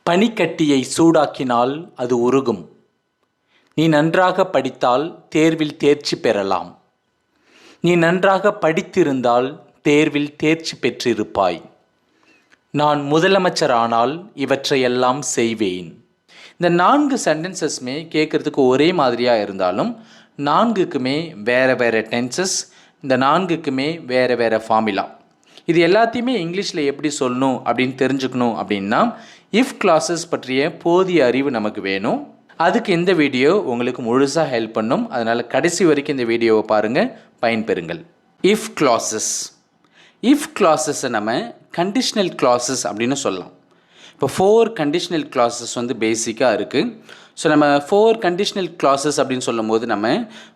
பனிக்கட்டியை சூடாக்கினால் அது உருகும். நீ நன்றாக படித்தால் தேர்வில் தேர்ச்சி பெறலாம். நீ நன்றாக படித்திருந்தால் தேர்வில் தேர்ச்சி பெற்றிருப்பாய். நான் முதலமைச்சரானால் இவற்றையெல்லாம் செய்வேன். இந்த 4 சென்டென்சஸ்மே கேட்குறதுக்கு ஒரே மாதிரியாக இருந்தாலும் 4க்குமே வேறு வேறு டென்சஸ், இந்த 4க்குமே வேறு வேறு ஃபார்முலா. இது எல்லாத்தையுமே இங்கிலீஷில் எப்படி சொல்லணும் அப்படின்னு தெரிஞ்சுக்கணும் அப்படின்னா இஃப் கிளாஸஸ் பற்றிய போதிய அறிவு நமக்கு வேணும். அதுக்கு இந்த வீடியோ உங்களுக்கு முழுசாக ஹெல்ப் பண்ணும். அதனால் கடைசி வரைக்கும் இந்த வீடியோவை பாருங்கள், பயன்பெறுங்கள். If classes. இஃப் கிளாஸஸை நம்ம கண்டிஷனல் கிளாஸஸ் அப்படின்னு சொல்லலாம். இப்போ 4 கண்டிஷனல் கிளாஸஸ் வந்து பேசிக்காக இருக்குது. ஸோ நம்ம 4 கண்டிஷனல் கிளாஸஸ் அப்படின்னு சொல்லும் போது நம்ம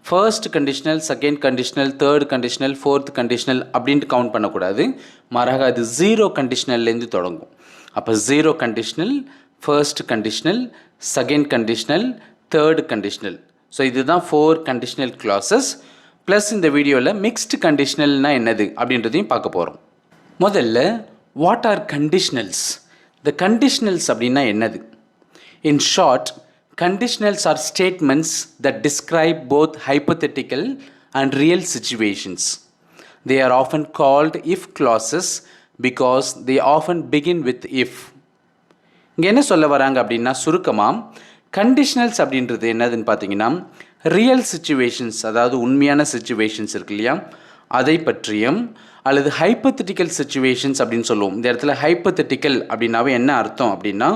first conditional, second conditional, third conditional, fourth conditional அப்படின்ட்டு கவுண்ட் பண்ணக்கூடாது. மாறாக அது 0 கண்டிஷனல்லேருந்து தொடங்கும். அப்போ 0 conditional, first conditional, second conditional, third conditional. So இதுதான் 4 கண்டிஷனல் கிளாஸஸ். ப்ளஸ் இந்த வீடியோவில் மிக்ஸ்டு கண்டிஷனல்னால் என்னது அப்படின்றதையும் பார்க்க போகிறோம். முதல்ல what are conditionals? The conditionals அப்படின்னா என்னது? In short, conditionals are statements that describe both hypothetical and real situations. They are often called if clauses because they often begin with if. இங்கே என்ன சொல்ல வராங்க அப்படின்னா சுருக்கமாக கண்டிஷனல்ஸ் அப்படின்றது என்னதுன்னு பார்த்தீங்கன்னா ரியல் சிச்சுவேஷன்ஸ், அதாவது உண்மையான சிச்சுவேஷன்ஸ் இருக்கு இல்லையா, அதை பற்றியும் அல்லது ஹைப்போதெட்டிக்கல் சிச்சுவேஷன்ஸ் அப்படின்னு சொல்லுவோம். இந்த இடத்துல ஹைப்போதெட்டிக்கல் அப்படின்னாவே என்ன அர்த்தம் அப்படின்னா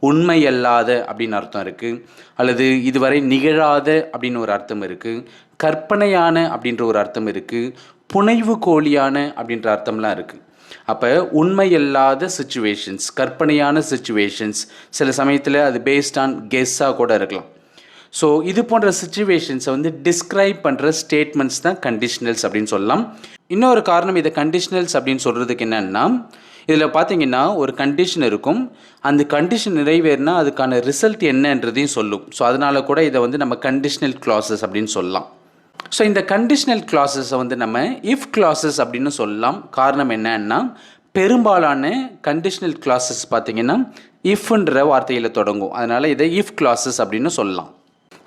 உண்மையல்லாத அப்படின்னு அர்த்தம் இருக்குது, அல்லது இதுவரை நிகழாத அப்படின்னு ஒரு அர்த்தம் இருக்குது, கற்பனையான அப்படின்ற ஒரு அர்த்தம் இருக்குது, புனைவு கோழியான அப்படின்ற அர்த்தம்லாம் இருக்குது. அப்போ உண்மையல்லாத சிச்சுவேஷன்ஸ், கற்பனையான சிச்சுவேஷன்ஸ், சில சமயத்தில் அது பேஸ்ட் ஆன் கெஸ்ஸாக கூட இருக்கலாம். ஸோ இது போன்ற சிச்சுவேஷன்ஸை வந்து டிஸ்கிரைப் பண்ணுற ஸ்டேட்மெண்ட்ஸ் தான் கண்டிஷனல்ஸ் அப்படின்னு சொல்லலாம். இன்னொரு காரணம் இதை கண்டிஷனல்ஸ் அப்படின்னு சொல்கிறதுக்கு என்னென்னா இதில் பார்த்தீங்கன்னா ஒரு கண்டிஷன் இருக்கும், அந்த கண்டிஷன் நிறைவேறினா அதுக்கான ரிசல்ட் என்னன்றதையும் சொல்லும். ஸோ அதனால் கூட இதை வந்து நம்ம கண்டிஷனல் கிளாஸஸ் அப்படின்னு சொல்லலாம். ஸோ இந்த கண்டிஷனல் கிளாஸஸை வந்து நம்ம இஃப் கிளாஸஸ் அப்படின்னு சொல்லலாம். காரணம் என்னன்னா பெரும்பாலான கண்டிஷனல் கிளாஸஸ் பார்த்தீங்கன்னா இஃப்ன்ற வார்த்தையில் தொடங்கும். அதனால் இதை இஃப் கிளாஸஸ் அப்படின்னு சொல்லலாம்.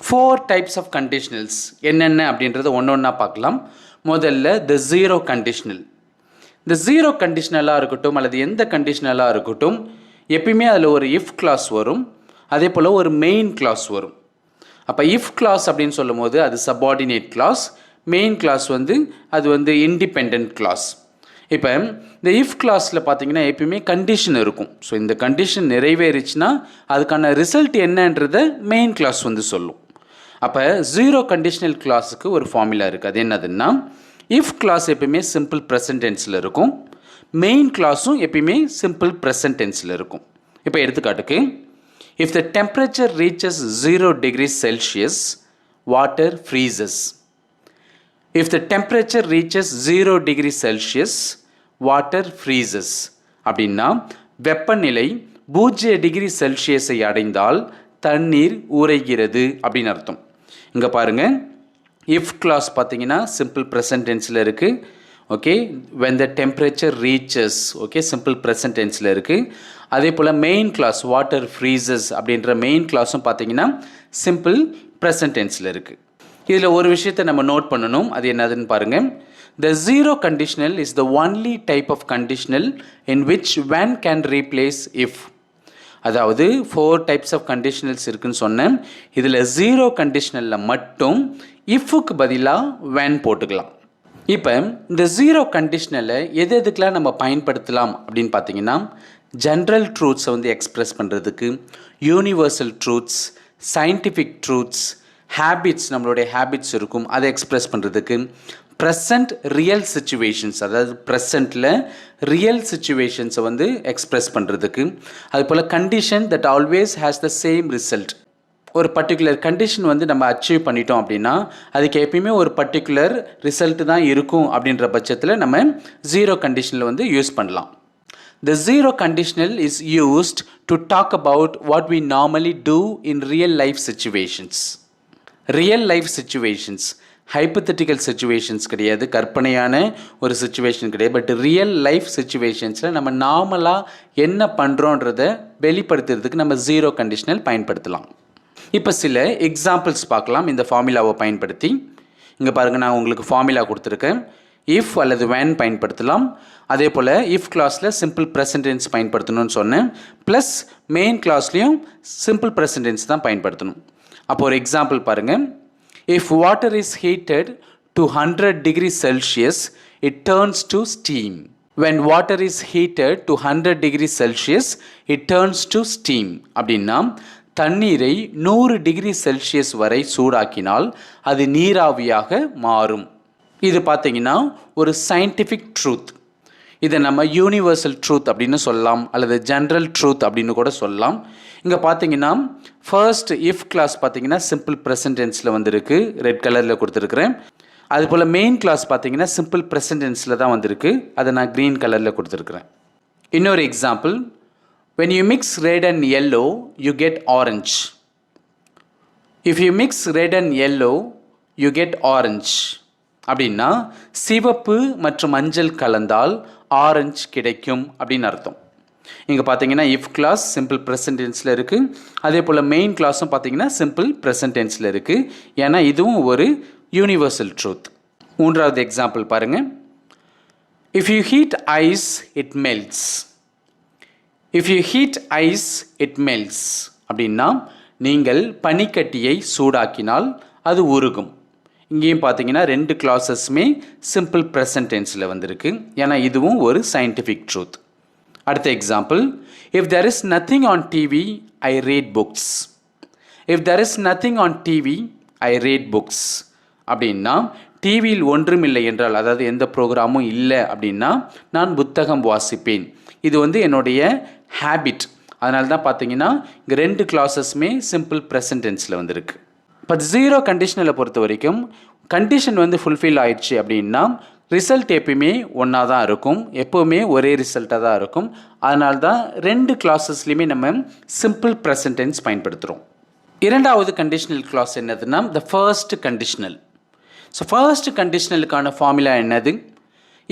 4 டைப்ஸ் ஆஃப் கண்டிஷனல்ஸ் என்னென்ன அப்படின்றத ஒன்றா பார்க்கலாம். முதல்ல த 0 கண்டிஷனல். இந்த 0 கண்டிஷனலாக இருக்கட்டும் அல்லது எந்த கண்டிஷனலாக இருக்கட்டும் எப்பயுமே அதில் ஒரு இஃப் கிளாஸ் வரும், அதே போல் ஒரு மெயின் கிளாஸ் வரும். அப்போ இஃப் கிளாஸ் அப்படின்னு சொல்லும் போது அது சப்பார்டினேட் கிளாஸ், மெயின் கிளாஸ் வந்து அது வந்து இண்டிபெண்ட் கிளாஸ். இப்போ இந்த இஃப் கிளாஸில் பார்த்தீங்கன்னா எப்பயுமே கண்டிஷன் இருக்கும். ஸோ இந்த கண்டிஷன் நிறைவேறிச்சுன்னா அதுக்கான ரிசல்ட் என்னன்றதை மெயின் கிளாஸ் வந்து சொல்லும். அப்போ 0 கண்டிஷனல் கிளாஸுக்கு ஒரு ஃபார்முலா இருக்குது. அது என்னதுன்னா இஃப் கிளாஸ் எப்பயுமே சிம்பிள் ப்ரெசன்ட் டென்ஸில் இருக்கும், மெயின் கிளாஸும் எப்பயுமே சிம்பிள் ப்ரெசன்ட் டென்ஸில் இருக்கும். இப்போ எடுத்துக்காட்டுக்கு if the temperature reaches 0 degrees Celsius, water freezes. If the temperature reaches 0 degrees Celsius, water freezes. அப்படின்னா வெப்பநிலை 0 டிகிரி செல்சியஸை அடைந்தால் தண்ணீர் உறைகிறது அப்படின்னு அர்த்தம். இங்கே பாருங்கள், இஃப் கிளாஸ் பார்த்தீங்கன்னா சிம்பிள் ப்ரெசன்ட் டென்ஸில் இருக்குது. Okay, when the temperature reaches, okay, simple present டென்ஸில் இருக்குது. அதே போல் மெயின் கிளாஸ் வாட்டர் ஃப்ரீசஸ் அப்படின்ற மெயின் கிளாஸும் பார்த்தீங்கன்னா சிம்பிள் ப்ரெசன்ட் டென்ஸில் இருக்குது. இதில் ஒரு விஷயத்தை நம்ம நோட் பண்ணணும், அது என்னதுன்னு பாருங்கள். The 0 conditional is the only type of conditional in which when can replace if. அதாவது 4 types of conditionals இருக்குன்னு சொன்னேன். இதில் 0 கண்டிஷனலில் மட்டும் இஃப்க்கு பதிலாக when போட்டுக்கலாம். இப்போ இந்த 0 கண்டிஷனலை எது எதுக்கெலாம் நம்ம பயன்படுத்தலாம் அப்படின்னு பார்த்தீங்கன்னா ஜென்ரல் ட்ரூத்ஸை வந்து எக்ஸ்ப்ரெஸ் பண்ணுறதுக்கு, universal truths, scientific truths, habits, நம்மளுடைய ஹேபிட்ஸ் இருக்கும் அதை எக்ஸ்ப்ரெஸ் பண்ணுறதுக்கு, ப்ரெசண்ட் ரியல் சிச்சுவேஷன்ஸ், அதாவது ப்ரெசண்ட்டில் ரியல் சிச்சுவேஷன்ஸை வந்து எக்ஸ்ப்ரெஸ் பண்ணுறதுக்கு, அதுபோல் condition that always has the same result. ஒரு பர்டிகுலர் கண்டிஷன் வந்து நம்ம அச்சீவ் பண்ணிட்டோம் அப்படின்னா அதுக்கு எப்பயுமே ஒரு பர்டிகுலர் ரிசல்ட் தான் இருக்கும் அப்படின்ற பட்சத்தில் நம்ம 0 கண்டிஷனில் வந்து யூஸ் பண்ணலாம். The 0 conditional is used to talk about what we normally do in real life situations. Real life situations, hypothetical situations கிடையாது, கற்பனையான ஒரு சுச்சுவேஷன் கிடையாது. பட் ரியல் லைஃப் சுச்சுவேஷன்ஸில் நம்ம நார்மலாக என்ன பண்ணுறோன்றதை வெளிப்படுத்துறதுக்கு நம்ம ஜீரோ கண்டிஷனல் பயன்படுத்தலாம். இப்போ சில எக்ஸாம்பிள்ஸ் பார்க்கலாம் இந்த ஃபார்முலாவை பயன்படுத்தி. இங்கே பாருங்கள், நான் உங்களுக்கு ஃபார்முலா கொடுத்துருக்கேன். இஃப் அல்லது when பயன்படுத்தலாம். அதே போல் இஃப் கிளாஸில் சிம்பிள் ப்ரெசன்ட் டென்ஸ் பயன்படுத்தணும்னு சொன்னேன். ப்ளஸ் மெயின் கிளாஸ்லேயும் சிம்பிள் ப்ரெசன்ட் டென்ஸ் தான் பயன்படுத்தணும். அப்போ ஒரு எக்ஸாம்பிள் பாருங்கள். If water is heated to 100 degrees Celsius, it turns to steam. When water is heated to 100 degrees Celsius, it turns to steam. அப்படின்னா தண்ணீரை 100 டிகிரி செல்சியஸ் வரை சூடாக்கினால் அது நீராவியாக மாறும். இது பார்த்தீங்கன்னா ஒரு சயின்டிஃபிக் ட்ரூத். இதை நம்ம யூனிவர்சல் ட்ரூத் அப்படின்னு சொல்லலாம், அல்லது ஜென்ரல் ட்ரூத் அப்படின்னு கூட சொல்லலாம். இங்கே பார்த்தீங்கன்னா ஃபர்ஸ்ட் இஃப் கிளாஸ் பார்த்தீங்கன்னா சிம்பிள் ப்ரெசன்ட் டென்ஸில் வந்திருக்கு, ரெட் கலரில் கொடுத்துருக்குறேன். அதுபோல் மெயின் கிளாஸ் பார்த்தீங்கன்னா சிம்பிள் ப்ரெசன்ட் டென்ஸில் தான் வந்திருக்கு, அதை நான் க்ரீன் கலரில் கொடுத்துருக்குறேன். இன்னொரு example, when you mix red and yellow you get orange. if you mix red and yellow you get orange. அப்படின்னா சிவப்பு மற்றும் மஞ்சள் கலந்தால் ஆரஞ்சு கிடைக்கும் அப்படின்னு அர்த்தம். இங்கே பார்த்தீங்கன்னா இஃப் கிளாஸ் சிம்பிள் ப்ரெசன்ட் டென்ஸில் இருக்குது, அதே போல் மெயின் கிளாஸும் பார்த்தீங்கன்னா சிம்பிள் ப்ரெசன்ட் டென்ஸில் இருக்குது. ஏன்னா இதுவும் ஒரு யூனிவர்சல் ட்ரூத். மூன்றாவது எக்ஸாம்பிள் பாருங்கள். If you heat ice it melts. If you heat ice it melts அப்படின்னா நீங்கள் பனிக்கட்டியை சூடாக்கினால் அது உருகும். இங்கேயும் பார்த்தீங்கன்னா ரெண்டு கிளாஸஸுமே சிம்பிள் ப்ரெசன்ட் டென்ஸில் வந்திருக்கு, ஏன்னா இதுவும் ஒரு சயின்டிஃபிக் ட்ரூத். அடுத்த example, if there is nothing on TV I read books. if there is nothing on TV I read books அப்படின்னா டிவியில் ஒன்றுமில்லை என்றால், அதாவது எந்த ப்ரோக்ராமும் இல்லை அப்படின்னா நான் புத்தகம் வாசிப்பேன். இது வந்து என்னுடைய ஹேபிட். அதனால தான் பார்த்தீங்கன்னா இங்கே ரெண்டு கிளாஸஸுமே சிம்பிள் ப்ரெசன்ட் டென்ஸில் வந்திருக்கு. இப்போ ஜீரோ கண்டிஷனலை பொறுத்த வரைக்கும் கண்டிஷன் வந்து ஃபுல்ஃபில் ஆயிடுச்சு அப்படின்னா ரிசல்ட் எப்பயுமே ஒன்றா தான் இருக்கும், எப்போவுமே ஒரே ரிசல்ட்டாக தான் இருக்கும். அதனால தான் ரெண்டு கிளாஸஸ்லையுமே நம்ம சிம்பிள் ப்ரெசன்ட் டென்ஸ் பயன்படுத்துகிறோம். இரண்டாவது கண்டிஷனல் கிளாஸ் என்னதுன்னா the first conditional. So first கண்டிஷனலுக்கான ஃபார்முலா என்னது?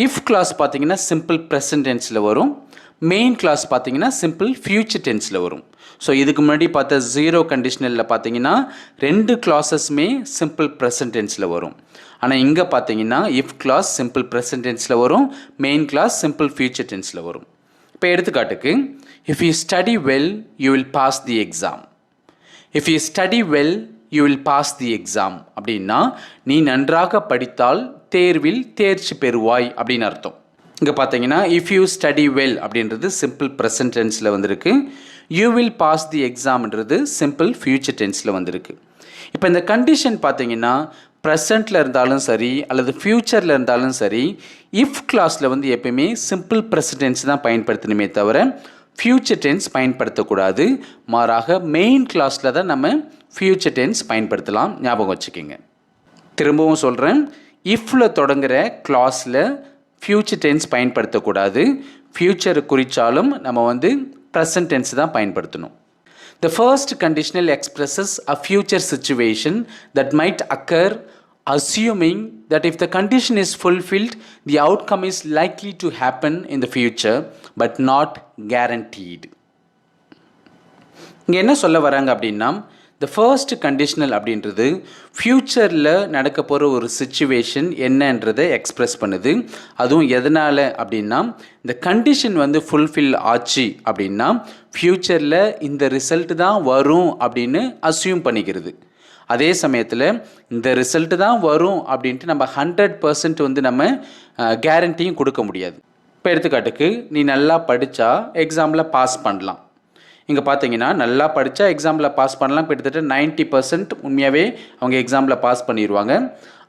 இஃப் கிளாஸ் பார்த்தீங்கன்னா சிம்பிள் ப்ரெசன்ட் டென்ஸில் வரும், மெயின் கிளாஸ் பார்த்தீங்கன்னா சிம்பிள் ஃபியூச்சர் டென்ஸில் வரும். ஸோ இதுக்கு முன்னாடி பார்த்த ஜீரோ கண்டிஷனலில் பார்த்தீங்கன்னா ரெண்டு கிளாஸஸுமே சிம்பிள் ப்ரெசன்ட் டென்ஸில் வரும். ஆனால் இங்கே பார்த்தீங்கன்னா இஃப் கிளாஸ் சிம்பிள் ப்ரெசன்ட் டென்ஸில் வரும், மெயின் கிளாஸ் சிம்பிள் ஃபியூச்சர் டென்ஸில் வரும். இப்போ எடுத்துக்காட்டுக்கு, if you study well you will pass the exam. If you study well you will pass the exam அப்படின்னா நீ நன்றாக படித்தால் தேர்வில் தேர்ச்சி பெறுவாய் அப்படின்னு அர்த்தம். இங்கே பார்த்தீங்கன்னா இஃப் யூ ஸ்டடி வெல் அப்படின்றது சிம்பிள் ப்ரெசன்ட் டென்ஸில் வந்திருக்கு, யூ வில் பாஸ் தி எக்ஸாம்ன்றது சிம்பிள் ஃபியூச்சர் டென்ஸில் வந்திருக்கு. இப்போ இந்த கண்டிஷன் பார்த்தீங்கன்னா ப்ரெசண்ட்டில் இருந்தாலும் சரி அல்லது ஃப்யூச்சரில் இருந்தாலும் சரி, இஃப் கிளாஸில் வந்து எப்பயுமே சிம்பிள் ப்ரெசன்ட் டென்ஸ் தான் பயன்படுத்தணுமே தவிர ஃப்யூச்சர் டென்ஸ் பயன்படுத்தக்கூடாது. மாறாக மெயின் கிளாஸில் தான் நம்ம ஃப்யூச்சர் டென்ஸ் பயன்படுத்தலாம், ஞாபகம் வச்சுக்கோங்க. திரும்பவும் சொல்கிறேன், இஃப்பில் தொடங்குகிற கிளாஸில் ஃப்யூச்சர் டென்ஸ் பயன்படுத்தக்கூடாது. ஃப்யூச்சர் குறித்தாலும் நம்ம வந்து ப்ரெசன்ட் டென்ஸ் தான் பயன்படுத்தணும். The first conditional expresses a future situation that might occur, assuming that if the condition is fulfilled, the outcome is likely to happen in the future, but not guaranteed. இங்கே என்ன சொல்ல வராங்க அப்படின்னா, the first conditional அப்படின்றது ஃப்யூச்சரில் நடக்க போகிற ஒரு சிச்சுவேஷன் என்னன்றதை எக்ஸ்ப்ரெஸ் பண்ணுது. அதுவும் எதனால் அப்படின்னா, இந்த கண்டிஷன் வந்து ஃபுல்ஃபில் ஆச்சு அப்படின்னா ஃப்யூச்சரில் இந்த ரிசல்ட் தான் வரும் அப்படின்னு அஸ்யூம் பண்ணிக்கிறது. அதே சமயத்தில் இந்த ரிசல்ட் தான் வரும் அப்படின்ட்டு நம்ம 100% வந்து நம்ம கேரண்டியும் கொடுக்க முடியாது. இப்போ எடுத்துக்காட்டுக்கு, நீ நல்லா படித்தா எக்ஸாமில் பாஸ் பண்ணலாம். இங்கே பார்த்தீங்கன்னா நல்லா படித்தா எக்ஸாமில் பாஸ் பண்ணலாம், கிட்டத்தட்ட 90% உண்மையாகவே அவங்க எக்ஸாமில் பாஸ் பண்ணிடுவாங்க.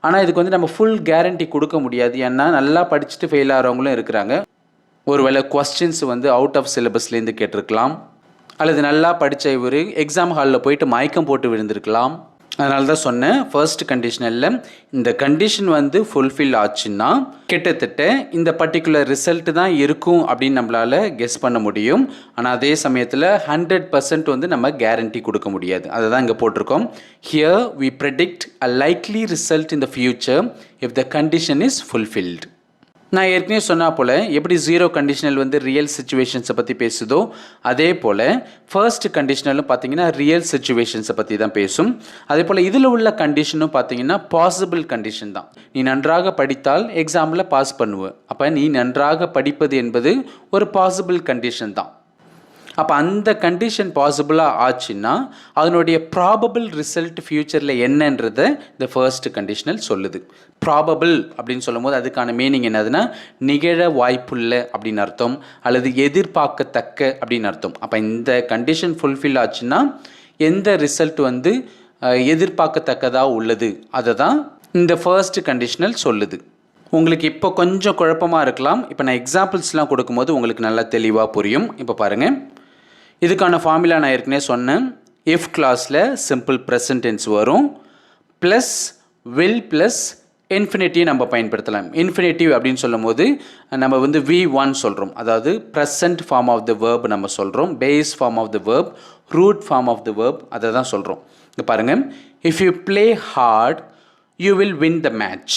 ஆனால் இதுக்கு வந்து நம்ம ஃபுல் கேரண்டி கொடுக்க முடியாது. ஏன்னா நல்லா படிச்சுட்டு ஃபெயில் ஆகிறவங்களும் இருக்கிறாங்க. ஒருவேளை கொஸ்டின்ஸ் வந்து அவுட் ஆஃப் சிலபஸ்லேருந்து கேட்டிருக்கலாம், அல்லது நல்லா படித்த இவர் எக்ஸாம் ஹாலில் போயிட்டு மயக்கம் போட்டு விழுந்திருக்கலாம், அதனால தான் சொன்னேன் ஃபர்ஸ்ட் கண்டிஷனலில் இந்த கண்டிஷன் வந்து ஃபுல்ஃபில் ஆச்சுன்னா கிட்டத்தட்ட இந்த பர்டிகுலர் ரிசல்ட் தான் இருக்கும் அப்படின்னு நம்மளால் கெஸ் பண்ண முடியும். ஆனால் அதே சமயத்தில் 100% வந்து நம்ம கேரண்டி கொடுக்க முடியாது. அதை தான் இங்கே போட்டிருக்கோம். Here we predict a likely result in the future if the condition is fulfilled. நான் ஏற்கனவே சொன்னா போல் எப்படி ஜீரோ கண்டிஷனல் வந்து ரியல் சிச்சுவேஷன்ஸை பற்றி பேசுதோ அதே போல் ஃபர்ஸ்ட் கண்டிஷனலும் பார்த்தீங்கன்னா ரியல் சிச்சுவேஷன்ஸை பற்றி தான் பேசும். அதே போல் இதில் உள்ள கண்டிஷனும் பார்த்தீங்கன்னா பாசிபிள் கண்டிஷன் தான். நீ நன்றாக படித்தால் எக்ஸாமில் பாஸ் பண்ணுவ. அப்போ நீ நன்றாக படிப்பது என்பது ஒரு பாசிபிள் கண்டிஷன் தான். அப்போ அந்த கண்டிஷன் பாசிபிளாக ஆச்சுன்னா அதனுடைய ப்ராபபிள் ரிசல்ட் ஃப்யூச்சரில் என்னன்றதை இந்த ஃபர்ஸ்ட் கண்டிஷனல் சொல்லுது. ப்ராபபிள் அப்படின்னு சொல்லும் போது அதுக்கான மீனிங் என்னதுன்னா நிகழ வாய்ப்புள்ள அப்படின்னு அர்த்தம், அல்லது எதிர்பார்க்கத்தக்க அப்படின்னு அர்த்தம். அப்போ இந்த கண்டிஷன் ஃபுல்ஃபில் ஆச்சுன்னா எந்த ரிசல்ட் வந்து எதிர்பார்க்கத்தக்கதாக உள்ளது அதை தான் இந்த ஃபர்ஸ்ட் கண்டிஷனல் சொல்லுது. உங்களுக்கு இப்போ கொஞ்சம் குழப்பமாக இருக்கலாம். இப்போ நான் எக்ஸாம்பிள்ஸ்லாம் கொடுக்கும்போது உங்களுக்கு நல்லா தெளிவாக புரியும். இப்போ பாருங்கள், இதுக்கான ஃபார்முலா நான் ஏற்கனவே சொன்னேன். இஃப் கிளாஸில் சிம்பிள் ப்ரெசன்ட் டென்ஸ் வரும், ப்ளஸ் வில் ப்ளஸ் இன்ஃபினிட்டிவ் நம்ம பயன்படுத்தலாம். இன்ஃபினிட்டிவ் அப்படின்னு சொல்லும் போது நம்ம வந்து V1 சொல்கிறோம், அதாவது present form of the verb நம்ம சொல்கிறோம், base form of the verb, root form of the verb, அதை தான் சொல்கிறோம். இங்கே பாருங்கள், if you play hard you will win the match.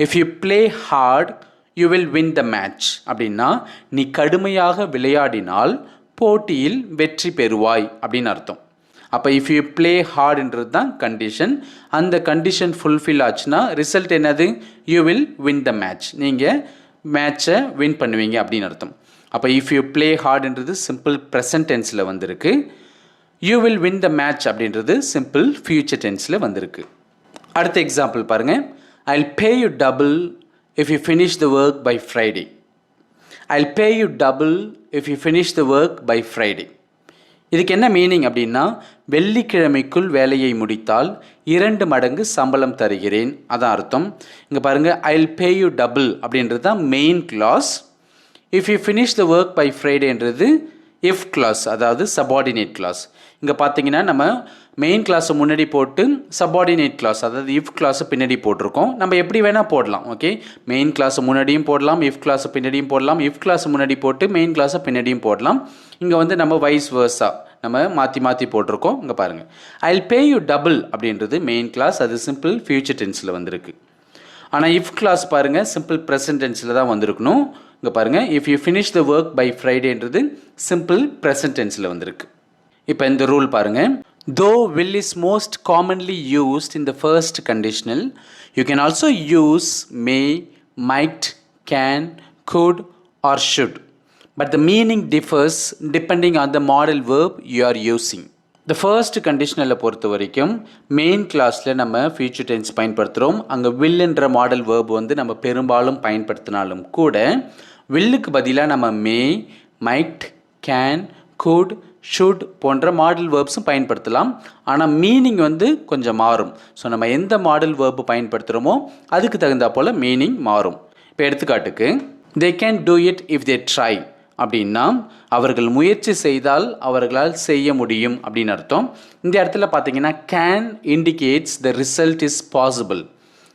If you play hard you will win the match அப்படின்னா நீ கடுமையாக விளையாடினால் போட்டியில் வெற்றி பெறுவாய் அப்படின்னு அர்த்தம். அப்போ இஃப் யூ ப்ளே ஹார்ட்ன்றது தான் கண்டிஷன். அந்த கண்டிஷன் ஃபுல்ஃபில் ஆச்சுன்னா ரிசல்ட் என்னது? You will win the match. நீங்கள் மேட்சை வின் பண்ணுவீங்க அப்படின்னு அர்த்தம். அப்போ இஃப் யூ ப்ளே ஹார்ட்ன்றது சிம்பிள் ப்ரெசன்ட் டென்ஸில் வந்திருக்கு. You will win the match அப்படின்றது சிம்பிள் ஃபியூச்சர் டென்ஸில் வந்திருக்கு. அடுத்த எக்ஸாம்பிள் பாருங்கள். I'll pay you double if you finish the work by Friday. I'll pay you double if you finish the work by Friday. இதுக்கு என்ன meaning அப்படின்னா, வெள்ளிக்கிழமைக்குள் வேலையை முடித்தால் 2 மடங்கு சம்பளம் தருகிறேன், அதான் அர்த்தம். இங்கே பாருங்கள், I'll pay you double அப்படின்றது தான் main clause. If you finish the work by Fridayன்றது if கிளாஸ், அதாவது சபார்டினேட் கிளாஸ். இங்கே பார்த்தீங்கன்னா நம்ம மெயின் கிளாஸை முன்னாடி போட்டு சபார்டினேட் கிளாஸ், அதாவது இஃப் கிளாஸை பின்னாடி போட்டிருக்கோம். நம்ம எப்படி வேணால் போடலாம். ஓகே, மெயின் கிளாஸை முன்னாடியும் போடலாம், இஃப் கிளாஸை பின்னாடியும் போடலாம், இஃப் கிளாஸை முன்னாடி போட்டு மெயின் கிளாஸை பின்னாடியும் போடலாம். இங்கே வந்து நம்ம வைஸ் வேர்ஸா நம்ம மாற்றி மாற்றி போட்டிருக்கோம். இங்கே பாருங்கள், I'll pay you double அப்படின்றது மெயின் கிளாஸ், அது சிம்பிள் ஃபியூச்சர் டென்ஸில் வந்திருக்கு. ஆனால் இஃப் கிளாஸ் பாருங்கள் சிம்பிள் ப்ரெசன்ட் டென்ஸில் தான் வந்திருக்கணும். இங்கே பாருங்கள், if you finish the work by ஃப்ரைடேன்றது சிம்பிள் ப்ரெசன்ட் டென்ஸில் வந்திருக்கு. இப்போ இந்த ரூல் பாருங்கள். Though will is most commonly used in the first conditional, you can also use may, might, can, could or should. But the meaning differs depending on the modal verb you are using. The first conditional பொறுத்த வரைக்கும் main கிளாஸில் நம்ம future tense பயன்படுத்துகிறோம். அங்கே will என்ற model verb வந்து நம்ம பெரும்பாலும் பயன்படுத்தினாலும் கூட வில்லுக்கு பதிலாக நம்ம may, might, can, could, should போன்ற மாடல் வேர்ப்ஸும் பயன்படுத்தலாம். ஆனால் மீனிங் வந்து கொஞ்சம் மாறும். ஸோ நம்ம எந்த மாடல் வேர்பு பயன்படுத்துகிறோமோ அதுக்கு தகுந்தா போல் மீனிங் மாறும். இப்போ எடுத்துக்காட்டுக்கு, they can do it if they try அப்படின்னா அவர்கள் முயற்சி செய்தால் அவர்களால் செய்ய முடியும் அப்படின்னு அர்த்தம். இந்த இடத்துல பார்த்தீங்கன்னா can indicates the result is possible.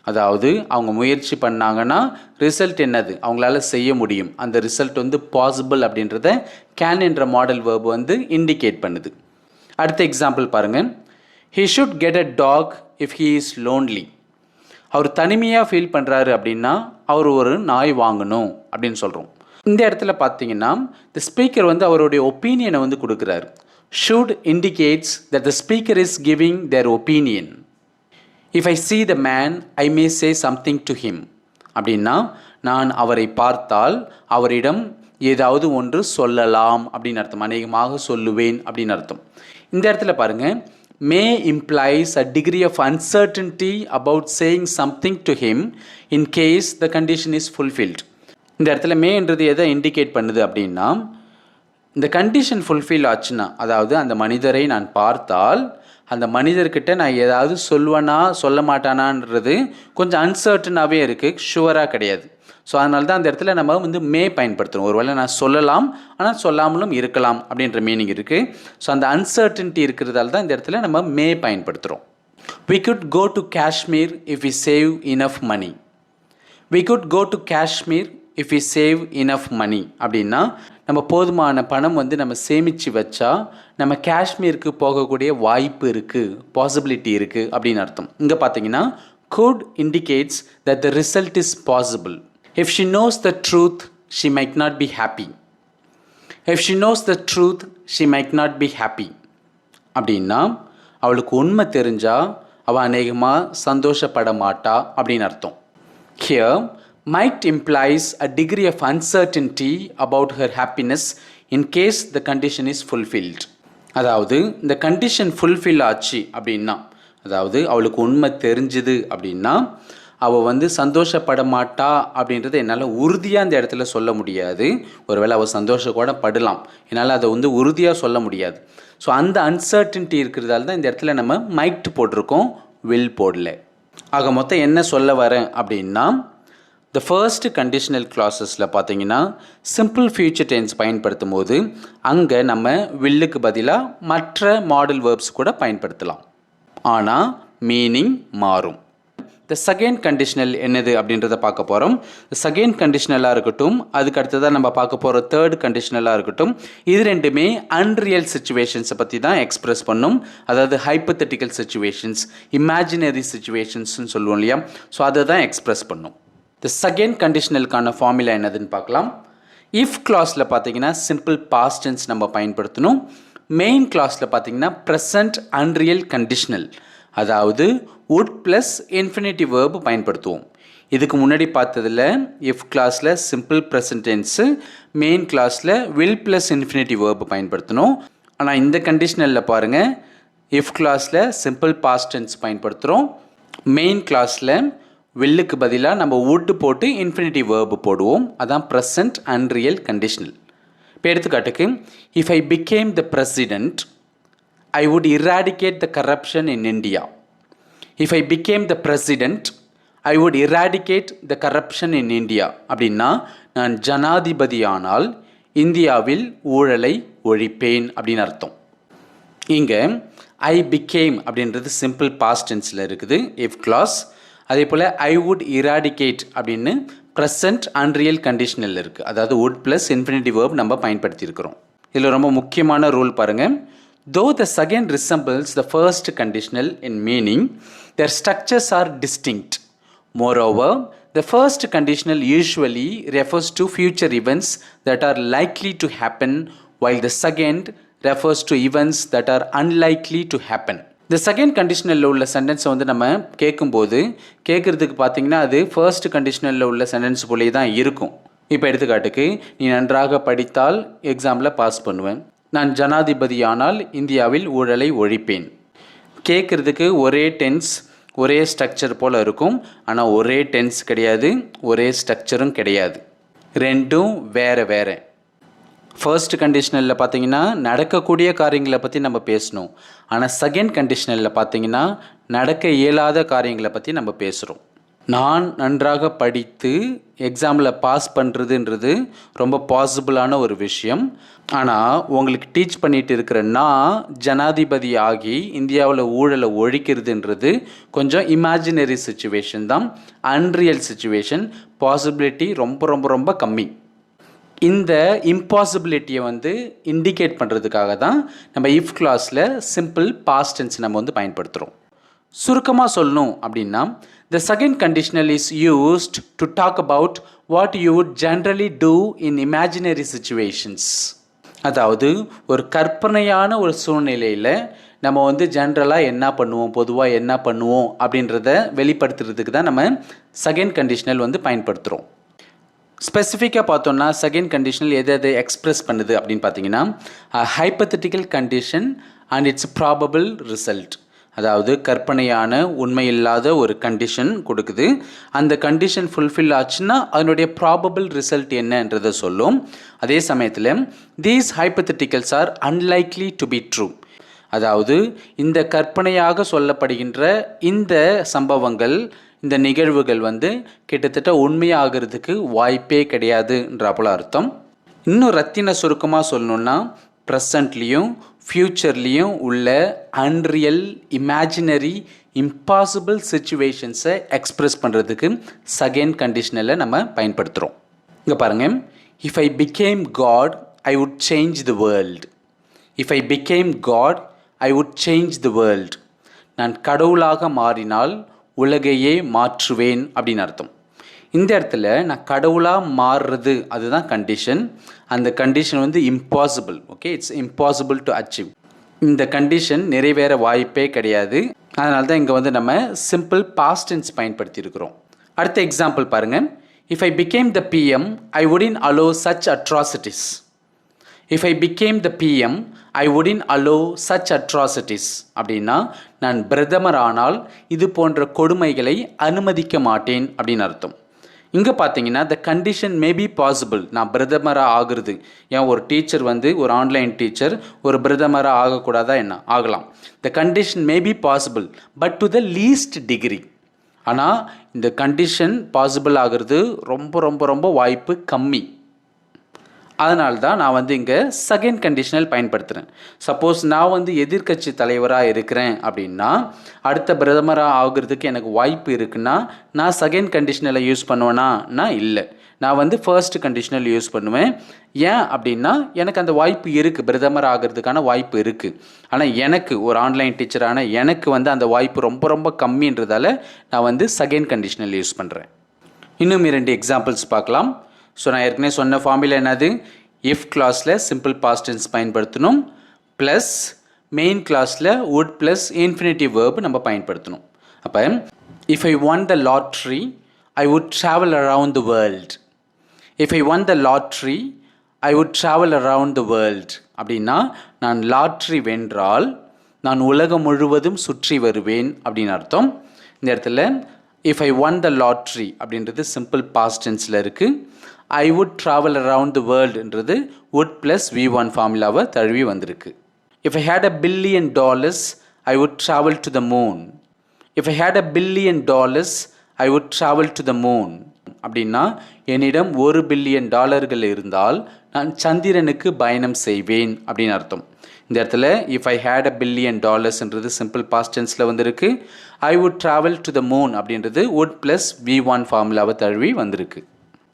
அதாவது அவங்க முயற்சி பண்ணாங்கன்னா ரிசல்ட் என்னது? அவங்களால செய்ய முடியும். அந்த ரிசல்ட் வந்து பாசிபிள் அப்படின்றத கேன் என்ற மாடல் வேர்பு வந்து இண்டிகேட் பண்ணுது. அடுத்த எக்ஸாம்பிள் பாருங்கள். He should get a dog if he is lonely. அவர் தனிமையாக ஃபீல் பண்ணுறாரு அப்படின்னா அவர் ஒரு நாய் வாங்கணும் அப்படின்னு சொல்கிறோம். இந்த இடத்துல பார்த்தீங்கன்னா த ஸ்பீக்கர் வந்து அவருடைய ஒப்பீனியனை வந்து கொடுக்குறாரு. should indicates that the speaker is giving their opinion. If I see the man, I may say something to him. அப்படின்னா நான் அவரை பார்த்தால் அவரிடம் ஏதாவது ஒன்று சொல்லலாம் அப்படின்னு அர்த்தம். அநேகமாக சொல்லுவேன் அப்படின்னு அர்த்தம். இந்த இடத்துல பாருங்கள், may implies a degree of uncertainty about saying something to him in case the condition is fulfilled. இந்த இடத்துல மேன்றது எதை இண்டிகேட் பண்ணுது அப்படின்னா, இந்த கண்டிஷன் ஃபுல்ஃபில் ஆச்சுன்னா, அதாவது அந்த மனிதரை நான் பார்த்தால் அந்த மனிதர்கிட்ட நான் ஏதாவது சொல்லுவேனா சொல்ல மாட்டானான்றது கொஞ்சம் அன்சர்டனாகவே இருக்குது, ஷுவராக கிடையாது. ஸோ அதனால தான் அந்த இடத்துல நம்ம வந்து மே பயன்படுத்துகிறோம். ஒருவேளை நான் சொல்லலாம் ஆனால் சொல்லாமலும் இருக்கலாம் அப்படின்ற மீனிங் இருக்குது. ஸோ அந்த அன்சர்டனிட்டி இருக்கிறதால தான் இந்த இடத்துல நம்ம மே பயன்படுத்துகிறோம். We could go to Kashmir if we save enough money. We could go to Kashmir if we save enough money. அப்படின்னா நம்ம போதுமான பணம் வந்து நம்ம சேமித்து வச்சா நம்ம காஷ்மீருக்கு போகக்கூடிய வாய்ப்பு இருக்குது, பாசிபிலிட்டி இருக்குது அப்படின்னு அர்த்தம். இங்கே பார்த்தீங்கன்னா could indicates that the result is possible. If she knows the truth, she might not be happy. If she knows the truth, she might not be happy. அப்படின்னா அவளுக்கு உண்மை தெரிஞ்சால் அவள் அநேகமாக சந்தோஷப்பட மாட்டா அப்படின்னு அர்த்தம். Here, might implies a degree of uncertainty about her happiness in case the condition is fulfilled. அதாவது இந்த கண்டிஷன் ஃபுல்ஃபில் ஆச்சு அப்படின்னா, அதாவது அவளுக்கு உண்மை தெரிஞ்சுது அப்படின்னா அவள் வந்து சந்தோஷப்பட மாட்டா அப்படின்றத என்னால் உறுதியாக அந்த இடத்துல சொல்ல முடியாது. ஒருவேளை அவள் சந்தோஷக்கூட படலாம், என்னால் அதை வந்து உறுதியாக சொல்ல முடியாது. ஸோ அந்த அன்சர்டன்ட்டி இருக்கிறதால தான் இந்த இடத்துல நம்ம மைட் போட்டிருக்கோம், வில் போடல. ஆக மொத்தம் என்ன சொல்ல வரேன் அப்படின்னா, த ஃபர்ஸ்ட் கண்டிஷனல் கிளாஸஸில் பார்த்தீங்கன்னா சிம்பிள் ஃபியூச்சர் டென்ஸ் பயன்படுத்தும் போது அங்கே நம்ம வில்லுக்கு பதிலாக மற்ற மாடல் வேர்ப்ஸ் கூட பயன்படுத்தலாம், ஆனால் மீனிங் மாறும். த செகண்ட் கண்டிஷனல் என்னது அப்படின்றத பார்க்க போகிறோம். செகண்ட் கண்டிஷனலாக இருக்கட்டும், அதுக்கு அடுத்ததாக நம்ம பார்க்க போகிற தேர்ட் கண்டிஷனலாக இருக்கட்டும், இது ரெண்டுமே அன்ரியல் சுச்சுவேஷன்ஸை பற்றி தான் எக்ஸ்பிரஸ் பண்ணும். அதாவது ஹைப்போதெட்டிக்கல் சுச்சுவேஷன்ஸ், இமேஜினரி சுச்சுவேஷன்ஸ்னு சொல்லுவோம் இல்லையா, ஸோ அதை தான் எக்ஸ்பிரஸ் பண்ணும். த செகண்ட் கண்டிஷனலுக்கான ஃபார்முலா என்னதுன்னு பார்க்கலாம். இஃப் கிளாஸில் பார்த்தீங்கன்னா சிம்பிள் பாஸ்ட் டென்ஸ் நம்ம பயன்படுத்தணும். மெயின் கிளாஸில் பார்த்தீங்கன்னா ப்ரெசன்ட் அன்ரியல் கண்டிஷனல், அதாவது would ப்ளஸ் இன்ஃபினிட்டிவ் வேர்பு பயன்படுத்துவோம். இதுக்கு முன்னாடி பார்த்ததில் இஃப் கிளாஸில் சிம்பிள் ப்ரெசன்ட் டென்ஸு, மெயின் கிளாஸில் வில் ப்ளஸ் இன்ஃபினிட்டிவ் வேர்பு பயன்படுத்தணும். ஆனால் இந்த கண்டிஷனலில் பாருங்கள், இஃப் கிளாஸில் சிம்பிள் பாஸ்ட் டென்ஸ் பயன்படுத்துகிறோம், மெயின் கிளாஸில் வில்லுக்கு பதிலாக நம்ம would போட்டு இன்ஃபினிட்டிவ் வேர்பு போடுவோம். அதான் ப்ரெசன்ட் அன்ரியல் கண்டிஷனல். இப்போ எடுத்துக்காட்டுக்கு, if I become the president I would eradicate the corruption in India. If I became the president, I would eradicate the corruption in India. அப்படின்னா நான் ஜனாதிபதியானால் இந்தியாவில் ஊழலை ஒழிப்பேன் அப்படின்னு அர்த்தம். இங்கே ஐ பிகேம் அப்படின்றது சிம்பிள் பாஸ்ட் டென்ஸில் இருக்குது இஃப் கிளாஸ். அதே போல் ஐ வுட் இராடிகேட் அப்படின்னு ப்ரெசன்ட் அன்ரியல் கண்டிஷனல் இருக்குது, அதாவது வுட் ப்ளஸ் இன்ஃபினிட்டிவ் வேர்ப் நம்ம பயன்படுத்தியிருக்கிறோம். இதில் ரொம்ப முக்கியமான ரூல் பாருங்கள். Though the second resembles the first conditional in meaning, their structures are distinct. Moreover, the first conditional usually refers to future events that are likely to happen, while the second refers to events that are unlikely to happen. The second conditional உள்ள சென்டென்ஸை வந்து நம்ம கேட்கும்போது கேட்குறதுக்கு பார்த்தீங்கன்னா அது first கண்டிஷனலில் உள்ள sentence போலே தான் இருக்கும். இப்போ எடுத்துக்காட்டுக்கு, நீ நன்றாக படித்தால் எக்ஸாமில் பாஸ் பண்ணுவேன், நான் ஜனாதிபதியானால் இந்தியாவில் ஊழலை ஒழிப்பேன். கேட்குறதுக்கு ஒரே டென்ஸ் ஒரே ஸ்ட்ரக்சர் போல் இருக்கும், ஆனால் ஒரே டென்ஸ் கிடையாது, ஒரே ஸ்ட்ரக்சரும் கிடையாது, ரெண்டும் வேறு வேறு. ஃபர்ஸ்ட் கண்டிஷனலில் பார்த்தீங்கன்னா நடக்கக்கூடிய காரியங்களை பற்றி நம்ம பேசணும், ஆனால் செகண்ட் கண்டிஷனலில் பார்த்தீங்கன்னா நடக்க இயலாத காரியங்களை பற்றி நம்ம பேசுகிறோம். நான் நன்றாக படித்து எக்ஸாமில் பாஸ் பண்ணுறதுன்றது ரொம்ப பாசிபிளான ஒரு விஷயம். ஆனால் உங்களுக்கு டீச் பண்ணிகிட்டு இருக்கிற நான் ஜனாதிபதி ஆகி இந்தியாவில் ஊழலை ஒழிக்கிறதுன்றது கொஞ்சம் இமேஜினரி சுச்சுவேஷன் தான், அன்ரியல் சுச்சுவேஷன், பாசிபிலிட்டி ரொம்ப ரொம்ப ரொம்ப கம்மி. இந்த இம்பாசிபிலிட்டியை வந்து இண்டிகேட் பண்ணுறதுக்காக தான் நம்ம இஃப் கிளாஸில் சிம்பிள் பாஸ்ட் டென்ஸ் நம்ம வந்து பயன்படுத்துகிறோம். சுருக்கமாக சொல்லணும் அப்படின்னா, the second conditional is used to talk about what you would generally do in imaginary situations. அதாவது ஒரு கற்பனையான ஒரு சூழ்நிலையில் நம்ம வந்து ஜென்ரலாக என்ன பண்ணுவோம், பொதுவாக என்ன பண்ணுவோம் அப்படின்றத வெளிப்படுத்துறதுக்கு தான் நம்ம செகண்ட் கண்டிஷனல் வந்து பயன்படுத்துகிறோம். ஸ்பெசிஃபிக்காக பார்த்தோன்னா செகண்ட் கண்டிஷனல் எதை எதை எக்ஸ்ப்ரெஸ் பண்ணுது அப்படின்னு பார்த்தீங்கன்னா, hypothetical condition and it's probable result. அதாவது கற்பனையான உண்மையில்லாத ஒரு கண்டிஷன் கொடுக்குது, அந்த கண்டிஷன் ஃபுல்ஃபில் ஆச்சுன்னா அதனுடைய ப்ராபபிள் ரிசல்ட் என்னன்றதை சொல்லும். அதே சமயத்தில் these hypotheticals are unlikely to be true. அதாவது இந்த கற்பனையாக சொல்லப்படுகின்ற இந்த சம்பவங்கள், இந்த நிகழ்வுகள் வந்து கிட்டத்தட்ட உண்மையாகிறதுக்கு வாய்ப்பே கிடையாதுன்ற அர்த்தம். இன்னும் ரத்தின சுருக்கமாக சொல்லணுன்னா, ப்ரெசண்ட்லேயும் ஃப்யூச்சர்லேயும் உள்ள அன்ரியல், இமேஜினரி இம்பாசிபிள் சிச்சுவேஷன்ஸை எக்ஸ்பிரஸ் பண்ணுறதுக்கு செகண்ட் கண்டிஷனலை நம்ம பயன்படுத்துகிறோம். இங்கே பாருங்கள், if I become God I would change the world. If I become God I would change the world. நான் கடவுளாக மாறினால் உலகையே மாற்றுவேன் அப்படின்னு அர்த்தம். இந்த இடத்துல நான் கடவுளாக மாறுறது அதுதான் கண்டிஷன். அந்த கண்டிஷன் வந்து impossible. Okay, it's impossible to achieve. இந்த கண்டிஷன் நிறைவேற வாய்ப்பே கிடையாது. அதனால தான் இங்கே வந்து நம்ம சிம்பிள் பாஸ்ட் டென்ஸ் பயன்படுத்தியிருக்கிறோம். அடுத்த எக்ஸாம்பிள் பாருங்கள். If I become the PM I wouldn't allow such atrocities. If I become the PM I wouldn't allow such atrocities அப்படின்னா நான் பிரதமர் ஆனால் இது போன்ற கொடுமைகளை அனுமதிக்க மாட்டேன் அப்படின்னு அர்த்தம். இங்கே பார்த்தீங்கன்னா the condition may be possible. நான் பிரதமராக ஆகுறது, ஏன் ஒரு டீச்சர் வந்து ஒரு ஆன்லைன் டீச்சர் ஒரு பிரதமராக ஆகக்கூடாதா என்ன, ஆகலாம். The condition may be possible but to the least degree. ஆனால் இந்த கண்டிஷன் பாசிபிள் ஆகிறது ரொம்ப ரொம்ப ரொம்ப வாய்ப்பு கம்மி. அதனால தான் நான் வந்து இங்கே செகண்ட் கண்டிஷனல் பயன்படுத்துகிறேன். சப்போஸ் நான் வந்து எதிர்க்கட்சி தலைவராக இருக்கிறேன் அப்படின்னா அடுத்த பிரதமராக ஆகிறதுக்கு எனக்கு வாய்ப்பு இருக்குன்னா நான் செகண்ட் கண்டிஷனலை யூஸ் பண்ணுவேன்னா இல்லை, நான் வந்து ஃபர்ஸ்ட் கண்டிஷனல் யூஸ் பண்ணுவேன். ஏன் அப்படின்னா எனக்கு அந்த வாய்ப்பு இருக்குது, பிரதமர் ஆகிறதுக்கான வாய்ப்பு இருக்குது. ஆனால் எனக்கு ஒரு ஆன்லைன் டீச்சரான எனக்கு வந்து அந்த வாய்ப்பு ரொம்ப ரொம்ப கம்மின்றதால நான் வந்து செகண்ட் கண்டிஷனல் யூஸ் பண்ணுறேன். இன்னும் 2 எக்ஸாம்பிள்ஸ் பார்க்கலாம். ஸோ நான் ஏற்கனவே சொன்ன ஃபார்முலா என்னது, இஃப் கிளாஸில் சிம்பிள் பாஸ்ட் டென்ஸ் பயன்படுத்தணும், ப்ளஸ் மெயின் கிளாஸில் வுட் ப்ளஸ் இன்ஃபினிட்டிவ் வேர்ப் நம்ம பயன்படுத்தணும். அப்போ if I won the lottery I would travel around the world. If I won the lottery I would travel around the world அப்படின்னா நான் lottery வென்றால் நான் உலகம் முழுவதும் சுற்றி வருவேன் அப்படின்னு அர்த்தம். இந்த இடத்துல if I won the lottery அப்படின்றது சிம்பிள் பாஸ்ட் டென்ஸில் இருக்குது. I would travel around the வேர்ல்டுன்றது வுட் ப்ளஸ் V1 ஃபார்முலாவை தழுவி வந்திருக்கு. If I had $1 billion I would travel to the moon. If I had $1 billion I would travel to the moon அப்படின்னா என்னிடம் $1 billion இருந்தால் நான் சந்திரனுக்கு பயணம் செய்வேன் அப்படின்னு அர்த்தம். இந்த இடத்துல if I had $1 billion simple past டென்ஸில் வந்திருக்கு. I would travel to the moon அப்படின்றது வுட் ப்ளஸ் V1 ஃபார்முலாவை தழுவி வந்திருக்கு.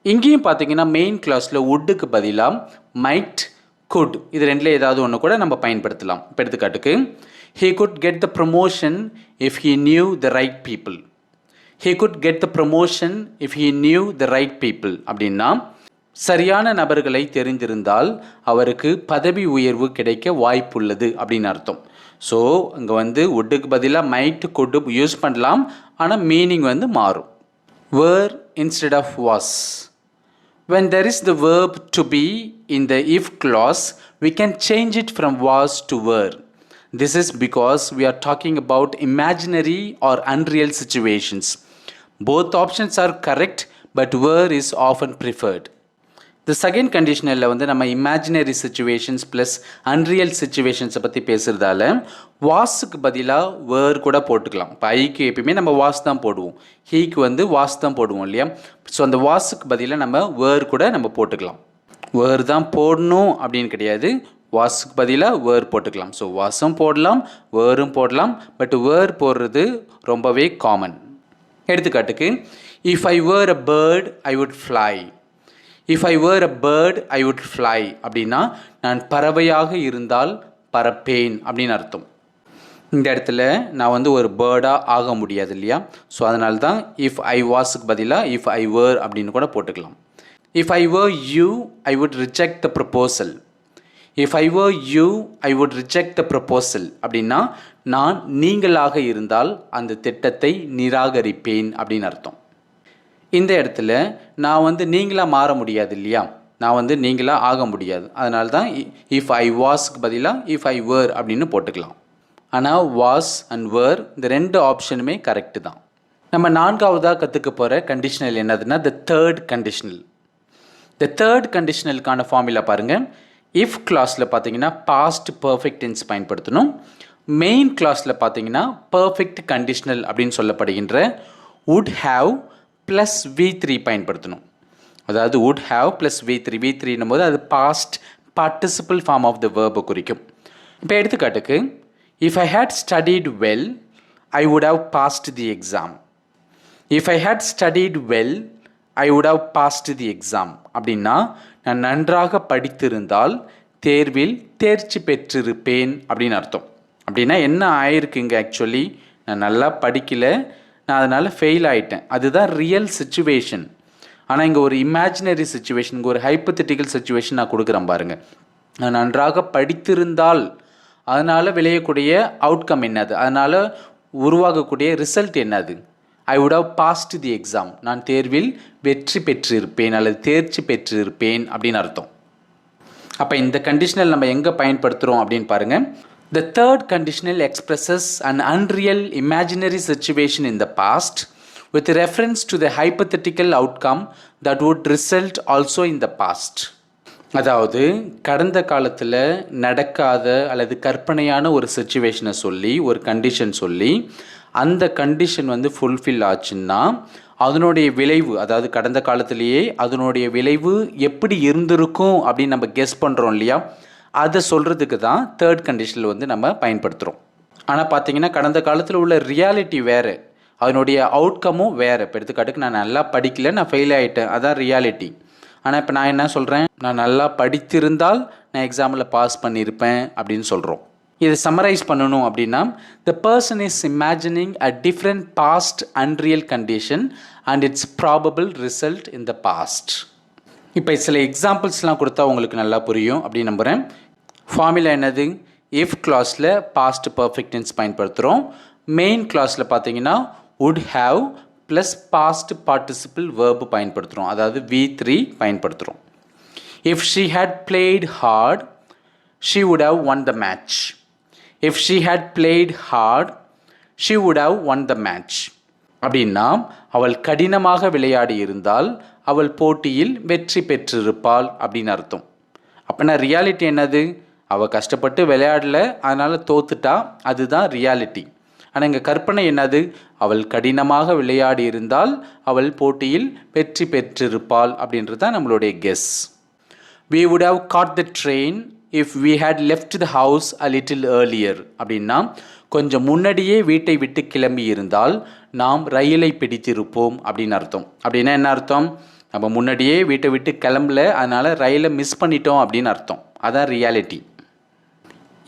இங்கேயும் பார்த்தீங்கன்னா மெயின் கிளாஸில் வுட்டுக்கு பதிலாக மைட், குட் இது ரெண்டில் ஏதாவது ஒன்று கூட நம்ம பயன்படுத்தலாம். இப்போ எடுத்துக்காட்டுக்கு he could get the promotion if he knew the right people. he could get the promotion if he knew the right people அப்படின்னா சரியான நபர்களை தெரிந்திருந்தால் அவருக்கு பதவி உயர்வு கிடைக்க வாய்ப்புள்ளது அப்படின்னு அர்த்தம். ஸோ இங்கே வந்து வுட்டுக்கு பதிலாக மைட், குட் யூஸ் பண்ணலாம், ஆனால் மீனிங் வந்து மாறும். were instead of was. When there is the verb to be in the if clause, we can change it from was to were. This is because we are talking about imaginary or unreal situations. Both options are correct, but were is often preferred. The second conditional வந்து நம்ம imaginary situations plus unreal situations பற்றி பேசுகிறதால வாஸுக்கு பதிலாக வேர் கூட போட்டுக்கலாம். இப்போ ஐக்கு எப்பயுமே நம்ம வாஸ் தான் போடுவோம், ஹீக்கு வந்து வாஸ் தான் போடுவோம் இல்லையா. ஸோ அந்த வாஸுக்கு பதிலாக நம்ம வேர் கூட நம்ம போட்டுக்கலாம். வேர் தான் போடணும் அப்படின்னு கிடையாது, வாஸுக்கு பதிலாக வேர் போட்டுக்கலாம். ஸோ வாஸும் போடலாம், வேரும் போடலாம், பட் வேர் போடுறது ரொம்பவே காமன். எடுத்துக்காட்டுக்கு if I were a bird I would fly. If I were a bird I would fly அப்படின்னா நான் பறவையாக இருந்தால் பறப்பேன் அப்படின்னு அர்த்தம். இந்த இடத்துல நான் வந்து ஒரு பேர்டாக ஆக முடியாது இல்லையா. ஸோ அதனால தான் இஃப் ஐ வாஸுக்கு பதிலாக இஃப் ஐ வேர் அப்படின்னு கூட போட்டுக்கலாம். If I were you I would reject the proposal. If I were you I would reject the proposal அப்படின்னா நான் நீங்களாக இருந்தால் அந்த திட்டத்தை நிராகரிப்பேன் அப்படின்னு அர்த்தம். இந்த இடத்துல நான் வந்து நீங்களாக மாற முடியாது இல்லையா, நான் வந்து நீங்களாக ஆக முடியாது. அதனால தான் இஃப் ஐ வாஸ்க்கு பதிலாக இஃப் ஐ வேர் அப்படின்னு போட்டுக்கலாம். ஆனால் வாஸ் அண்ட் வேர் இந்த 2 ஆப்ஷனுமே கரெக்டு தான். நம்ம 4வதாக கற்றுக்க போகிற கண்டிஷனல் என்னதுன்னா the third conditional. The third கண்டிஷனலுக்கான ஃபார்முலா பாருங்கள். இஃப் கிளாஸில் பார்த்தீங்கன்னா பாஸ்ட் பர்ஃபெக்ட் டென்ஸ் பயன்படுத்தணும். மெயின் கிளாஸில் பார்த்தீங்கன்னா பர்ஃபெக்ட் கண்டிஷனல் அப்படின்னு சொல்லப்படுகின்ற வுட் ஹாவ் ப்ளஸ் V3 பயன்படுத்தணும். அதாவது வுட் ஹாவ் ப்ளஸ் V3 போது அது past participle form of the வேர்பை குறிக்கும். இப்போ எடுத்துக்காட்டுக்கு if I had studied well I would have passed the exam. If I had studied well, I would have passed the exam. அப்படின்னா நான் நன்றாக படித்திருந்தால் தேர்வில் தேர்ச்சி பெற்றிருப்பேன் அப்படின்னு அர்த்தம். அப்படின்னா என்ன ஆயிருக்குங்க ஆக்சுவலி, நான் நல்லா படிக்கலை, நான் அதனால் ஃபெயில் ஆகிட்டேன். அதுதான் ரியல் சுச்சுவேஷன். ஆனால் இங்கே ஒரு இமேஜினரி சுச்சுவேஷன், இங்கே ஒரு ஹைப்போதெட்டிக்கல் சுச்சுவேஷன் நான் கொடுக்குறேன் பாருங்கள். நான் நன்றாக படித்திருந்தால் அதனால் விளையக்கூடிய அவுட்கம் என்னது, அதனால் உருவாகக்கூடிய ரிசல்ட் என்னது? I would have passed the exam. நான் தேர்வில் வெற்றி பெற்றிருப்பேன் அல்லது தேர்ச்சி பெற்றிருப்பேன் அப்படின்னு அர்த்தம். அப்போ இந்த கண்டிஷனல் நம்ம எங்கே பயன்படுத்துகிறோம் அப்படின்னு பாருங்கள். The third conditional expresses an unreal imaginary situation in the past with reference to the hypothetical outcome that would result also in the past. அதாவது கடந்த காலத்தில் நடக்காத அல்லது கற்பனையான ஒரு சிச்சுவேஷனை சொல்லி ஒரு கண்டிஷன் சொல்லி அந்த கண்டிஷன் வந்து ஃபுல்ஃபில் ஆச்சுன்னா அதனுடைய விளைவு, அதாவது கடந்த காலத்திலேயே அதனுடைய விளைவு எப்படி இருந்திருக்கும் அப்படின்னு நம்ம கெஸ் பண்ணுறோம் இல்லையா, அதை சொல்கிறதுக்கு தான் தேர்ட் கண்டிஷனில் வந்து நம்ம பயன்படுத்துகிறோம். ஆனால் பார்த்தீங்கன்னா கடந்த காலத்தில் உள்ள ரியாலிட்டி வேறு, அதனுடைய அவுட்கமும் வேறு. இப்போ எடுத்துக்காட்டுக்கு நான் நல்லா படிக்கலை, நான் ஃபெயில் ஆகிட்டேன், அதான் ரியாலிட்டி. ஆனால் இப்போ நான் என்ன சொல்கிறேன், நான் நல்லா படித்திருந்தால் நான் எக்ஸாமில் பாஸ் பண்ணியிருப்பேன் அப்படின்னு சொல்கிறோம். இதை சம்மரைஸ் பண்ணணும் அப்படின்னா, the person is imagining a different past unreal condition and its probable result in the past. இப்போ சில எக்ஸாம்பிள்ஸ்லாம் கொடுத்தா உங்களுக்கு நல்லா புரியும் அப்படின்னு நம்புகிறேன். ஃபார்முலா என்னது, if clauseல past perfect tense பயன்படுத்துகிறோம். மெயின் கிளாஸில் பார்த்தீங்கன்னா would have plus past participle verb பயன்படுத்துகிறோம், அதாவது V3 பயன்படுத்துகிறோம். if she had played hard she would have won the match. if she had played hard she would have won the match. அப்படின்னா அவள் கடினமாக விளையாடி இருந்தால் அவள் போட்டியில் வெற்றி பெற்றிருப்பாள் அப்படின்னு அர்த்தம். அப்படின்னா ரியாலிட்டி என்னது, அவள் கஷ்டப்பட்டு விளையாடல அதனால் தோத்துட்டா, அதுதான் ரியாலிட்டி. ஆனால் இங்கே கற்பனை என்னது, அவள் கடினமாக விளையாடி இருந்தால் அவள் போட்டியில் வெற்றி பெற்றிருப்பாள் அப்படின்றது தான் நம்மளுடைய guess. We would have caught the train if we had left the house a little earlier. அப்படின்னா கொஞ்சம் முன்னாடியே வீட்டை விட்டு கிளம்பி இருந்தால் நாம் ரயிலை பிடித்திருப்போம் அப்படின்னு அர்த்தம். அப்படின்னா என்ன அர்த்தம், நம்ம முன்னாடியே வீட்டை விட்டு கிளம்பல அதனால் ரயிலை மிஸ் பண்ணிட்டோம் அப்படின்னு அர்த்தம். அதான் ரியாலிட்டி.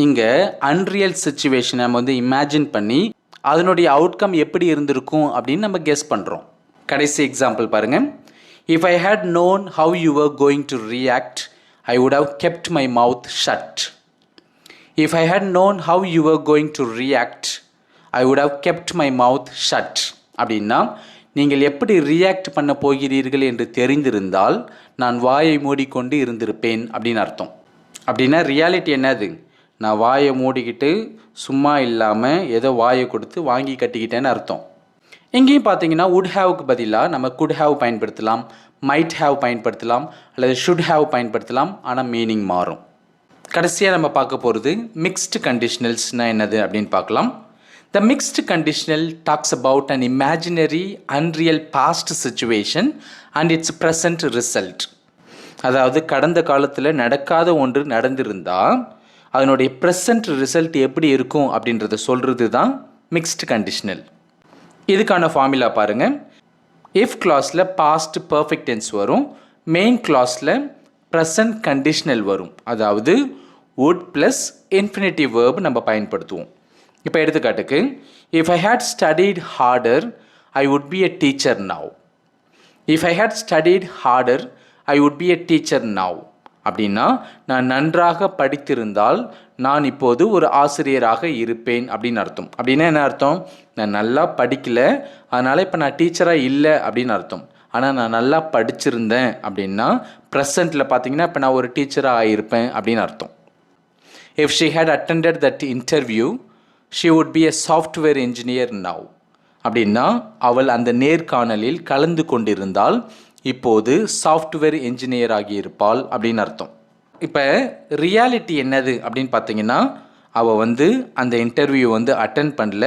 இங்கே அன்ரியல் சிச்சுவேஷனை நம்ம வந்து இமேஜின் பண்ணி அதனுடைய அவுட்கம் எப்படி இருந்திருக்கும் அப்படின்னு நம்ம கெஸ் பண்ணுறோம். கடைசி எக்ஸாம்பிள் பாருங்கள். If I had known how you were going to react, I would have kept my mouth shut. If I had known how you were going to react, I would have kept my mouth shut. அப்படின்னா நீங்கள் எப்படி react பண்ண போகிறீர்கள் என்று தெரிந்திருந்தால் நான் வாயை மூடிக்கொண்டு இருந்திருப்பேன் அப்படின்னு அர்த்தம். அப்படின்னா ரியாலிட்டி என்னது, நான் வாயை மூடிக்கிட்டு சும்மா இல்லாமல் ஏதோ வாயை கொடுத்து வாங்கி கட்டிக்கிட்டேன்னு அர்த்தம். இங்கேயும் பார்த்தீங்கன்னா would haveக்கு பதிலாக நம்ம could have பயன்படுத்தலாம், might have பயன்படுத்தலாம் அல்லது should have பயன்படுத்தலாம். ஆனால் மீனிங் மாறும். கடைசியாக நம்ம பார்க்க போகிறது மிக்ஸ்டு கண்டிஷனல்ஸ்னால் என்னது அப்படின்னு பார்க்கலாம். The mixed conditional talks about an imaginary unreal past situation and its present result. அதாவது கடந்த காலத்தில் நடக்காத ஒன்று நடந்திருந்தால் அதனுடைய ப்ரெசன்ட் ரிசல்ட் எப்படி இருக்கும் அப்படின்றத சொல்கிறது தான் மிக்ஸ்டு கண்டிஷனல். இதுக்கான ஃபார்முலா பாருங்கள். இஃப் கிளாஸில் பாஸ்ட் பர்ஃபெக்ட் டென்ஸ் வரும், மெயின் கிளாஸில் ப்ரெசன்ட் கண்டிஷனல் வரும், அதாவது would ப்ளஸ் இன்ஃபினிட்டிவ் வேர்ப் நம்ம பயன்படுத்துவோம். இப்போ எடுத்துக்காட்டுக்கு if I had studied harder I would be a teacher now. if I had studied harder I would be a teacher now. அப்படின்னா நான் நன்றாக படித்திருந்தால் நான் இப்போது ஒரு ஆசிரியராக இருப்பேன் அப்படின்னு அர்த்தம். அப்படின்னா என்ன அர்த்தம், நான் நல்லா படிக்கலை அதனால் இப்போ நான் டீச்சராக இல்லை அப்படின்னு அர்த்தம். ஆனால் நான் நல்லா படிச்சிருந்தேன் அப்படின்னா ப்ரெசண்ட்டில் பார்த்தீங்கன்னா இப்போ நான் ஒரு டீச்சராக ஆகியிருப்பேன் அப்படின்னு அர்த்தம். if she had attended that interview she would be a software engineer now. அப்படின்னா அவள் அந்த நேர்காணலில் கலந்து கொண்டிருந்தால் இப்போது சாஃப்ட்வேர் என்ஜினியர் ஆகியிருப்பாள் அப்படின்னு அர்த்தம். இப்போ ரியாலிட்டி என்னது அப்படின்னு பார்த்தீங்கன்னா அவள் வந்து அந்த இன்டர்வியூ வந்து அட்டென்ட் பண்ணல,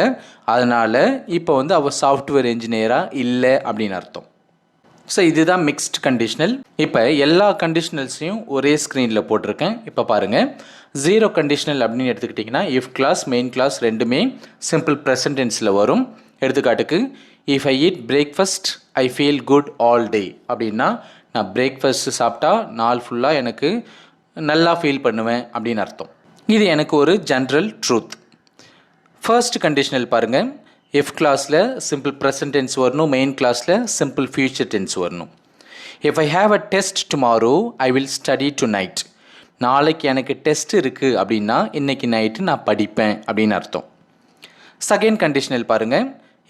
அதனால் இப்போ வந்து அவள் சாஃப்ட்வேர் என்ஜினியராக இல்லை அப்படின்னு அர்த்தம். ஸோ இதுதான் மிக்ஸ்ட் கண்டிஷனல். இப்போ எல்லா கண்டிஷனல்ஸையும் ஒரே ஸ்க்ரீனில் போட்டிருக்கேன். இப்போ பாருங்கள், ஜீரோ கண்டிஷனல் அப்படின்னு எடுத்துக்கிட்டிங்கன்னா இஃப் கிளாஸ் மெயின் கிளாஸ் ரெண்டுமே சிம்பிள் ப்ரெசன்ட் டென்ஸில் வரும். எடுத்துக்காட்டுக்கு if I eat breakfast I feel good all day அப்படின்னா நான் பிரேக்ஃபாஸ்ட்டு சாப்பிட்டா நாள் ஃபுல்லாக எனக்கு நல்லா ஃபீல் பண்ணுவேன் அப்படின்னு அர்த்தம். இது எனக்கு ஒரு ஜென்ரல் ட்ரூத். ஃபர்ஸ்ட் கண்டிஷனல் பாருங்கள், இஃப் கிளாஸில் சிம்பிள் ப்ரெசன்ட் டென்ஸ் வரணும், மெயின் கிளாஸில் சிம்பிள் ஃபியூச்சர் டென்ஸ் வரணும். If I have a test tomorrow I will study to night. நாளைக்கு எனக்கு டெஸ்ட் இருக்குது அப்படின்னா இன்றைக்கி நைட்டு நான் படிப்பேன் அப்படின்னு அர்த்தம். செகண்ட் கண்டிஷனல் பாருங்கள்,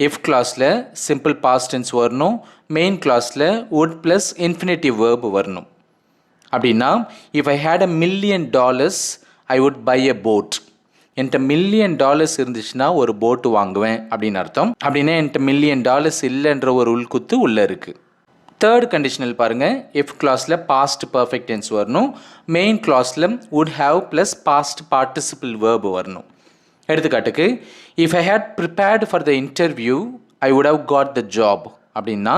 இஃப் கிளாஸில் சிம்பிள் பாஸ்ட் டென்ஸ் வரணும், மெயின் கிளாஸில் வுட் ப்ளஸ் இன்ஃபினிட்டிவ் வேர்ப் வரணும். அப்படின்னா if I had $1 million I would buy a boat. என்கிட்ட $1 million இருந்துச்சுன்னா ஒரு போட்டு வாங்குவேன் அப்படின்னு அர்த்தம். அப்படின்னா என்கிட்ட $1 million இல்லைன்ற ஒரு உள்குத்து உள்ளே இருக்குது. தேர்ட் கண்டிஷனல் பாருங்கள், இஃப் கிளாஸில் பாஸ்ட் பர்ஃபெக்ட் டென்ஸ் வரணும், மெயின் கிளாஸில் would have plus past participle verb வரணும். எடுத்துக்காட்டுக்கு if I had prepared for the interview I would have got the job. அப்படின்னா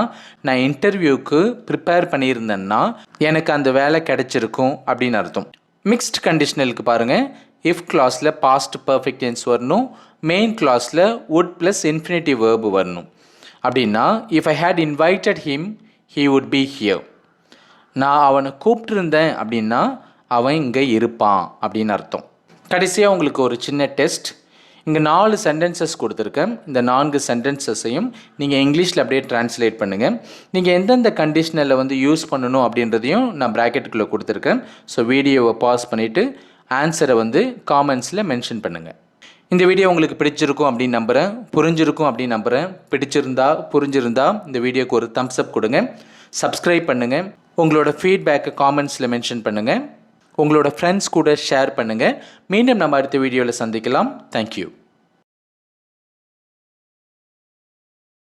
நான் இன்டர்வியூக்கு ப்ரிப்பேர் பண்ணியிருந்தேன்னா எனக்கு அந்த வேலை கிடைச்சிருக்கும் அப்படின்னு அர்த்தம். மிக்ஸ்ட் கண்டிஷனலுக்கு பாருங்கள், இஃப் கிளாஸில் பாஸ்ட் பர்ஃபெக்ட் டென்ஸ் வரணும், மெயின் கிளாஸில் வுட் ப்ளஸ் இன்ஃபினிட்டிவ் வேர்பு வரணும். அப்படின்னா if I had invited him he would be here. நான் அவனை கூப்பிட்டுருந்தேன் அப்படின்னா அவன் இங்கே இருப்பான் அப்படின்னு அர்த்தம். கடைசியாக உங்களுக்கு ஒரு சின்ன டெஸ்ட். இங்கே 4 சென்டென்சஸ் கொடுத்துருக்கேன். இந்த 4 சென்டென்சஸையும் நீங்கள் இங்கிலீஷில் அப்படியே ட்ரான்ஸ்லேட் பண்ணுங்கள். நீங்கள் எந்தெந்த கண்டிஷனில் யூஸ் பண்ணணும் அப்படின்றதையும் நான் ப்ராக்கெட்டுக்குள்ளே கொடுத்துருக்கேன். ஸோ வீடியோவை பாஸ் பண்ணிவிட்டு ஆன்சரை காமெண்ட்ஸில் மென்ஷன் பண்ணுங்கள். இந்த வீடியோ உங்களுக்கு பிடிச்சிருக்கும் அப்படின்னு நம்புகிறேன், புரிஞ்சிருக்கும் அப்படின்னு நம்புகிறேன். புரிஞ்சிருந்தா இந்த வீடியோக்கு ஒரு தம்ஸ் அப் கொடுங்க, சப்ஸ்கிரைப் பண்ணுங்கள், உங்களோட ஃபீட்பேக்கை காமெண்ட்ஸில் மென்ஷன் பண்ணுங்கள், உங்களோட ஃப்ரெண்ட்ஸ் கூட ஷேர் பண்ணுங்கள். மீண்டும் நம்ம அடுத்த வீடியோவில் சந்திக்கலாம். தேங்க்யூ.